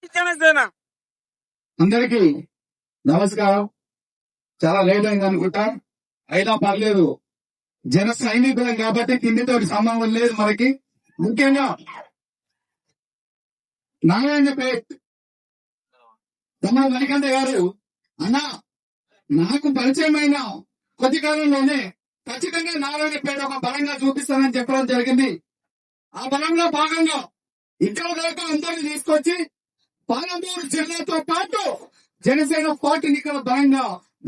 జనసేన. అందరికీ నమస్కారం. చాలా లేట్ అయింది అనుకుంటా, అయినా పర్లేదు. జన సైనికులం కాబట్టి కిందితోటి సంబంధం లేదు మనకి. ముఖ్యంగా నారాయణపేట్ తమ మణికంఠ గారు అన్నా, నాకు పరిచయమైన కొద్ది కాలంలోనే ఖచ్చితంగా నారాయణపేట ఒక బలంగా చూపిస్తానని చెప్పడం జరిగింది. ఆ బలంలో భాగంగా ఇక్కడ దాకా అందరినీ తీసుకొచ్చి పాలమూరు జిల్లాతో పాటు జనసేన పార్టీని ఇక్కడ బలంగా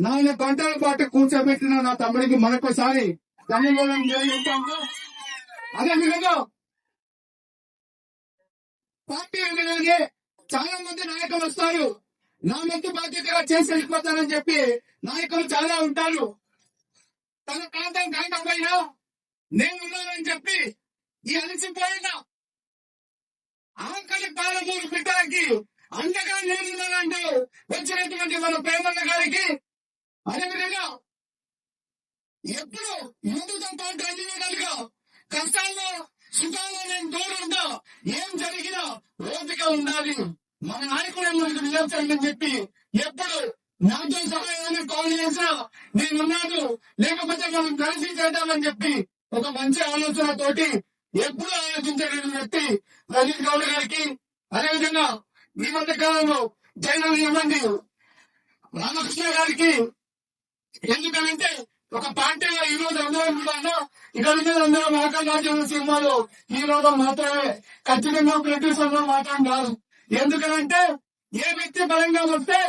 4 గంటల పాటు కూర్చోబెట్టిన నా తమ్ముడికి మరొకసారి ధన్యవాదాలు తెలియజేస్తాము. అదేవిధంగా పార్టీ అనగానే చాలా మంది నాయకులు వస్తారు, నా మంత్రి బాధ్యతగా చేసి వెళ్ళిపోతారని చెప్పి నాయకులు చాలా ఉంటారు. తన ప్రాంతం కాకపోయినా నేనున్నానని చెప్పి ఈ అలసిపోయిన ఆకలి పాలమూరు బిడ్డలకి అండగా నేనున్నానంటూ వచ్చినటువంటి మన ప్రేమన్న గారికి, అదేవిధంగా ఎప్పుడు ముందుతో పాటు అడిగేదానిగా కష్టాల్లో సుఖాల్లో నేను తోడుంటా, ఏం జరిగినా ఓపిక ఉండాలి, మన నాయకుడు మనకు నిలబెట్టాలని చెప్పి ఎప్పుడు నాతో సహాయాన్ని కాల్ చేసినా నేనున్నాను, లేకపోతే మనం కలిసి చేద్దామని చెప్పి ఒక మంచి ఆలోచనతోటి ఎప్పుడు ఆలోచించగలిగిన వ్యక్తి రజత్ గౌడ్ గారికి, అదేవిధంగా ఈ మధ్య కాలంలో జైలు ఇవ్వండి రామకృష్ణ గారికి. ఎందుకంటే ఒక పార్టీలో ఈ రోజు అందరం కూడా ఇక్కడ అందరం ఆకాశ సినిమాలో ఈ రోజు మాత్రమే, ఖచ్చితంగా ప్రొడ్యూసర్ లో మాత్రం కాదు. ఎందుకంటే ఏ వ్యక్తి బలంగా వస్తే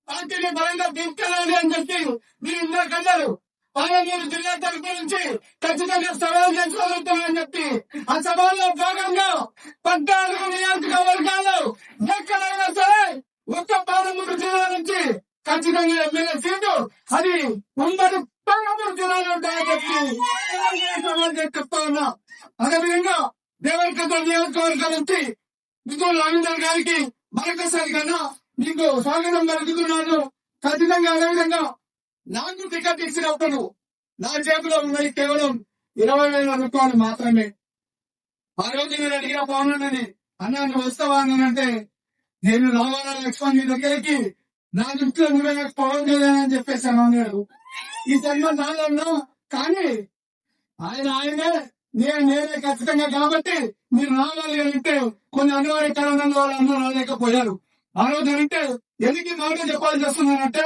పార్టీని బలంగా తీసుకెళ్ళాలి అని చెప్పి మీరు ఇందరికి అన్నారు. పాలమూరు జిల్లా తరపు నుంచి ఖచ్చితంగా సవాల్ చేసుకోగలుగుతామని చెప్పి ఆ సవాల్లో భాగంగా 14 నియోజకవర్గాలు ఎక్కడైనా సరే ఒక్క పాలమూరు జిల్లా నుంచి ఖచ్చితంగా ఎమ్మెల్యే సీటు అది ఉమ్మడి పాలమూరు జిల్లాలో ఉంటాయని చెప్పి సవాల్ చెప్తా ఉన్నా. అదేవిధంగా దేవరకథ నియోజకవర్గం నుంచి మిత్రులు రవీందర్ గారికి మరొకసారి కన్నా మీకు స్వాగతం పలుకుతున్నాను. ఖచ్చితంగా అదేవిధంగా నాకు టికెట్ ఇచ్చినప్పుడు నా జేబులో ఉన్నది కేవలం 20,000 రూపాయలు మాత్రమే. ఆ రోజు నేను అడిగిన పవన్ అన్నా నువ్వు వస్తావా అని అంటే, నేను రావాలా లక్ష్మణ్ మీ దగ్గరికి, నా ఇంట్లో నువ్వే నాకు పవన్ కళ్యాణ్ అని చెప్పేసి అన్నాడు. ఈ జన్మ నాలో కానీ ఆయనే నేనే ఖచ్చితంగా కాబట్టి మీరు రావాలి అంటే కొన్ని అనివార్య కారణాల వల్ల అందరూ రాలేకపోయారు. ఆ రోజు అంటే ఎందుకు ఈ మాట చెప్పాల్సి వస్తున్నానంటే,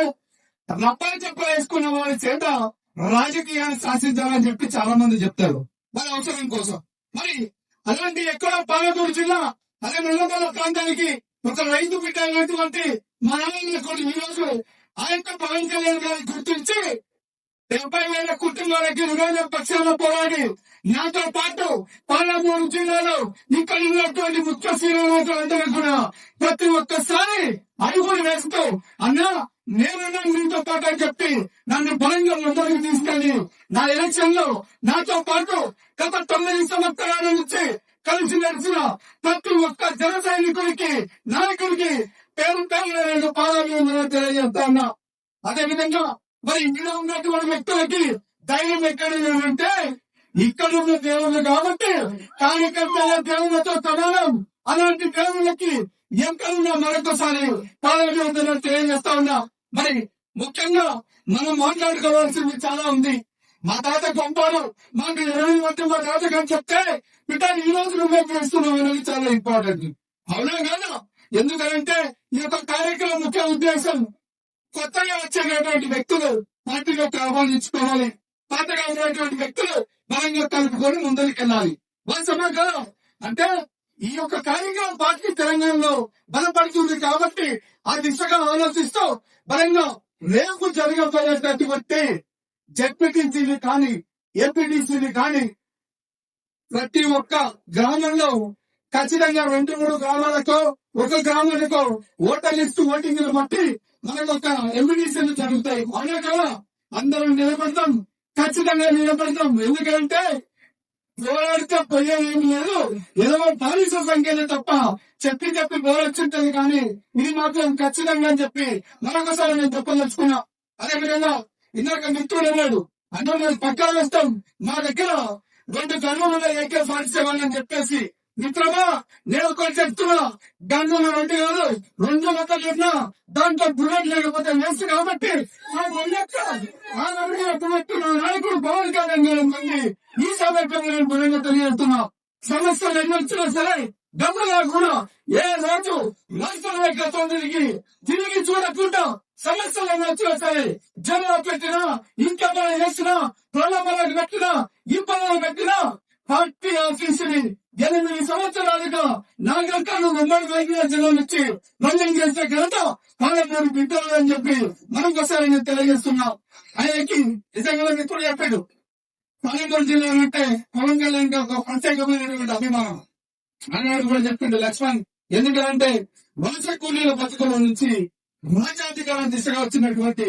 రప్పాలు చెప్పలు వేసుకున్న వారి చేత రాజకీయాన్ని శాసించాలని చెప్పి చాలా మంది చెప్తారు వారి అవసరం కోసం. మరి అలాంటి ఎక్కడో పాలమూరు జిల్లా అదే నల్లమల ప్రాంతానికి ఒక రైతు బిడ్డ అయినటువంటి మా నాన్న కొన్ని ఈ రోజు ఆ యొక్క పవన్ కళ్యాణ్ గారిని గుర్తించి 70,000 కుటుంబాలకి నిరోధ పక్షాన పోరాడి నాతో పాటు పాలమూరు జిల్లాలో ఇక్కడ ఉన్నటువంటి ముఖ్య శ్రీనాయకులందరూ కూడా ప్రతి ఒక్కసారి అడుగులు వేస్తూ అన్నా నేనున్నా మీతో పాటు అని చెప్పి నన్ను బలంగా ముందరికి తీసుకెళ్లి నా ఎలక్షన్ లో నాతో పాటు గత 9 సంవత్సరాల నుంచి కలిసి నడిచిన ప్రతి ఒక్క జన సైనికుడికి నాయకుడికి పేరు పేరు పాదాలు తెలియజేస్తా ఉన్నా. అదేవిధంగా మరి ఇంట్లో ఉన్నటువంటి వ్యక్తులకి ధైర్యం ఎక్కడంటే ఇక్కడ ఉన్న దేవుళ్ళు కాబట్టి కార్యకర్తల దేవుళ్ళతో సమానం. అలాంటి దేవుళ్ళకి ఎక్కడున్నా మరొకసారి పాదాలు తెలియజేస్తా ఉన్నా. మరి ముఖ్యంగా మనం మాట్లాడుకోవాల్సింది చాలా ఉంది. మా తాత పంపాడు మాకు 20 మంది మా తాతగారు చెప్తే బిడ్డ ఈ రోజు నువ్వే చేస్తున్నావు అనేది చాలా ఇంపార్టెంట్. అవునా కాదా? ఎందుకంటే ఈ యొక్క కార్యక్రమం ముఖ్య ఉద్దేశం కొత్తగా వచ్చేటటువంటి వ్యక్తులు పార్టీలోకి ఆహ్వానించుకోవాలి, పాతగా ఉన్నటువంటి వ్యక్తులు బలంగా కలుపుకొని ముందరికెళ్ళాలి. వాస్తవం కదా? అంటే ఈ యొక్క కార్యక్రమం పార్టీ తెలంగాణలో బలపడుతుంది కాబట్టి ఆ దిశగా ఆలోచిస్తూ బలంగా రేపు జరగబోయేటటువంటి జెడ్పీటీసీని కానీ ఎంపీటీసీని కానీ ప్రతి ఒక్క గ్రామంలో ఖచ్చితంగా 2-3 గ్రామాలకో ఒక గ్రామానికో ఓటర్ లిస్టు ఓటింగ్ బట్టి మనకు ఒక ఎంపీటీసీలు జరుగుతాయి. అవునా కదా? అందరం నిలబడతాం, ఖచ్చితంగా నిలబడతాం. ఎందుకంటే పోరాడితే పోయేది లేదు, ఏదో బానిస సంఖ్యనే తప్ప చెప్పి పోరొచ్చుంటది కానీ ఇది మాత్రం ఖచ్చితంగా అని చెప్పి మరొకసారి నేను చెప్పదలుచుకున్నా. అదేవిధంగా ఇందాక మిత్రుడు అన్నాడు అంటే మేము పక్కా వేస్తాం, మా దగ్గర 2 గన్నులు AK-47 అని చెప్పేసి మిత్రమా, నేను ఒకటి చెప్తున్నా, గన్నుల రెండు కాదు, 2 మొక్కలు చెప్పినా దాంట్లో బుల్లెట్ లేకపోతే వేస్ట్ కాబట్టి నా నాయకుడు పవన్ కళ్యాణ్ గారి మంది ఈ సమయంలో నేను బలంగా తెలియజేస్తున్నా. సమస్యలు ఎన్ని వచ్చినా సరే గమ్ముగా కూడా ఏ రోజు రాష్ట్ర నాయకత్వం తిరిగి చూడకుండా సమస్యలు ఎన్ని వచ్చినా సరే జనంలో పెట్టినా, ఇంకా వేసినా, ప్రలోభాలకు పెట్టినా, ఇబ్బందులు పెట్టినా పార్టీ ఆఫీసుని 8 సంవత్సరాలుగా నాగరికాలు ఉమ్మడి వైద్య జిల్లా నుంచి రంగం చేసే ఘనత పాలమూరు బిడ్డలు అని చెప్పి మరొకసారి నేను తెలియజేస్తున్నాం. ఆయనకి నిజంగా మిత్రుడు చెప్పాడు, పాలమూరు జిల్లా అంటే పవన్ కళ్యాణ్ ఒక ప్రత్యేకమైనటువంటి అభిమానం అన్నాడు కూడా చెప్పిండు లక్ష్మణ్. ఎందుకంటే వలస కూలీల బతుకుల నుంచి రాజ్యాధికారం దిశగా వచ్చినటువంటి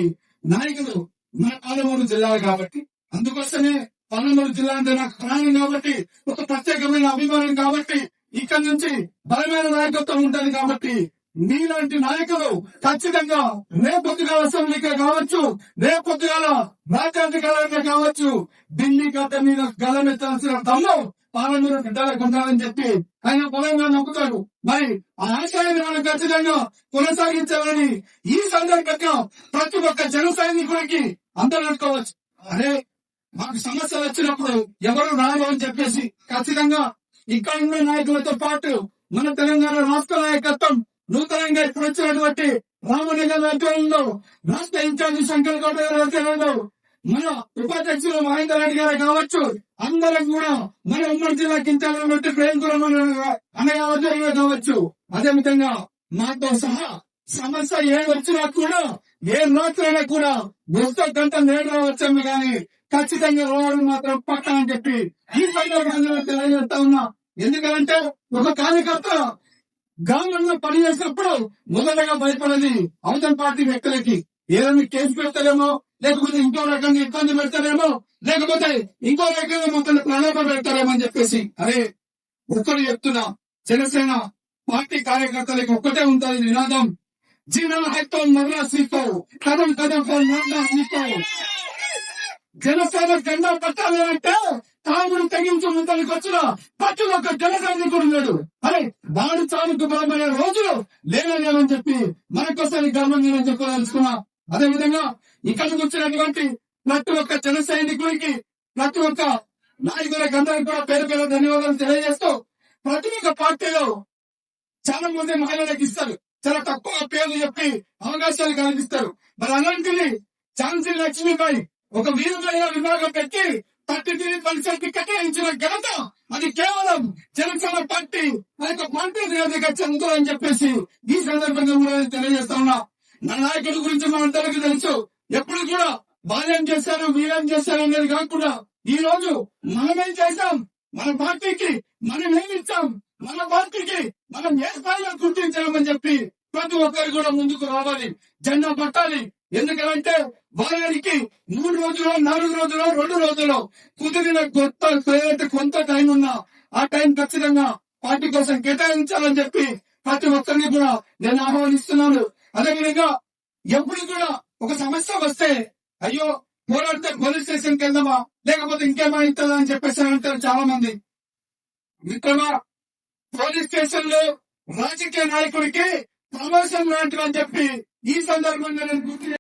నాయకులు మన పాలమూరు జిల్లా కాబట్టి, అందుకోసమే పాలమూరు జిల్లా అంటే నాకు ప్రాణం కాబట్టి, ఒక ప్రత్యేకమైన అభిమానం కాబట్టి, ఇక్కడ నుంచి బలమైన నాయకత్వం ఉంటుంది కాబట్టి మీలాంటి నాయకులు ఖచ్చితంగా రేపొద్దుగాల అసెంబ్లీగా కావచ్చు, రేపొద్దుగాల రాజ్యాధికారంగా కావచ్చు, ఢిల్లీ గడ్డ మీద గలమెత్తాల్సిన దమ్ము పాలమూరు బిడ్డలకు ఉండాలని చెప్పి ఆయన బలంగా నమ్ముతాడు. మరి ఆ ఆశయాన్ని మనం ఖచ్చితంగా కొనసాగించాలని ఈ సందర్భంగా ప్రతి ఒక్క జన సైనికుడికి అందరనుకోవచ్చు. అరే మాకు సమస్యలు వచ్చినప్పుడు ఎవరు రాదు అని చెప్పేసి ఖచ్చితంగా ఇక్కడ ఉన్న నాయకులతో పాటు మన తెలంగాణ రాష్ట్ర నాయకత్వం నూతనంగా ఇప్పుడు వచ్చినటువంటి రామలింగం ఆధ్వర్యంలో, రాష్ట్ర ఇన్ఛార్జి శంకర్ గౌడ్ గారి ఆధ్వర్యంలో, మన ఉపాధ్యక్షులు మహేందర్ రెడ్డి గారు కావచ్చు, అందరం కూడా మన ఉమ్మడి జిల్లా కించాలన్నట్టు ప్రేమకులం అనే ఆధ్వర్యంలో కావచ్చు, అదేవిధంగా మాతో సహా సమస్య ఏ వచ్చినా కూడా ఏ రాత్రైనా కూడా వస్తే గంట నేడు రావచ్చాము కానీ ఖచ్చితంగా రావడం మాత్రం పక్క అని చెప్పి ఈ సందర్భంగా తెలియజేస్తా ఉన్నా. ఎందుకంటే ఒక కార్యకర్త గ్రామంలో పనిచేసినప్పుడు మొదటగా భయపడేది అవతల పార్టీ వ్యక్తులకి ఏదైనా కేసు పెడతారేమో, లేకపోతే ఇంకో రకంగా ఇబ్బంది పెడతారేమో, లేకపోతే ఇంకో రకంగా మొత్తం ప్రణాళిక పెడతారేమో అని చెప్పేసి. అరే ఒక్కడు చెప్తున్నా, జనసేన పార్టీ కార్యకర్తలకి ఒక్కటే ఉంటుంది నినాదం, జీవన హక్తో మరణ సీతో కదం కదం మరణ సీతో. జనసేన జెండా పట్టాలి అంటే తాగుడు తెగించు ముందరికి వచ్చిన ప్రతి ఒక్క జన సైనికుడు ఉన్నాడు. అరే వాడు చావుకు బలమైన రోజులు లేవని చెప్పి మనకోసారి గర్వంగా చెప్పదలుచుకున్నా. అదేవిధంగా ఇక్కడికి వచ్చినటువంటి ప్రతి ఒక్క జన సైనికుడికి, ప్రతి ఒక్క నాయకులకు అందరికీ కూడా పేరు పేరు ధన్యవాదాలు తెలియజేస్తూ, ప్రతి ఒక్క పార్టీలో చాలా మంది మహిళలకు ఇస్తారు, చాలా తక్కువ పేర్లు చెప్పి అవకాశాలు కల్పిస్తారు. మరి అలాంటిది ఝాన్సీ లక్ష్మీబాయి ఒక వీర మహిళా విభాగం పెట్టి 33% కేటాయించిన ఘనత అది కేవలం జనసేన పార్టీ ఆ యొక్క పార్టీ నియోజక చెందుతుందని చెప్పేసి ఈ సందర్భంగా కూడా తెలియజేస్తా ఉన్నా. నా నాయకుడి గురించి మనందరికీ తెలుసు, ఎప్పుడు కూడా బాల్యం చేశారు వీరం చేశారు అనేది కాకుండా ఈ రోజు మనమేం చేశాం, మన పార్టీకి మనం ఏమి ఇచ్చాం, మన పార్టీకి మనం ఏ స్థాయిలో గుర్తించామని చెప్పి ప్రతి ఒక్కరు కూడా ముందుకు రావాలి, జెండా పట్టాలి. ఎందుకంటే వారానికి 3 రోజులు 4 రోజులు 2 రోజులు కుదిరిన కొంత టైం ఉన్నా ఆ టైం ఖచ్చితంగా పార్టీ కోసం కేటాయించాలని చెప్పి ప్రతి ఒక్కరిని కూడా నేను ఆహ్వానిస్తున్నాను. అదేవిధంగా ఎప్పుడు కూడా ఒక సమస్య వస్తే అయ్యో పోరాడితే పోలీస్ స్టేషన్కి వెళ్దామా, లేకపోతే ఇంకేమైతుందా అని చెప్పేసి అంటారు చాలా మంది. మిత్రమా, పోలీస్ స్టేషన్ లో రాజకీయ నాయకుడికి ప్రమోషన్ లాంటివి అని చెప్పి ఈ సందర్భంగా నేను గుర్తు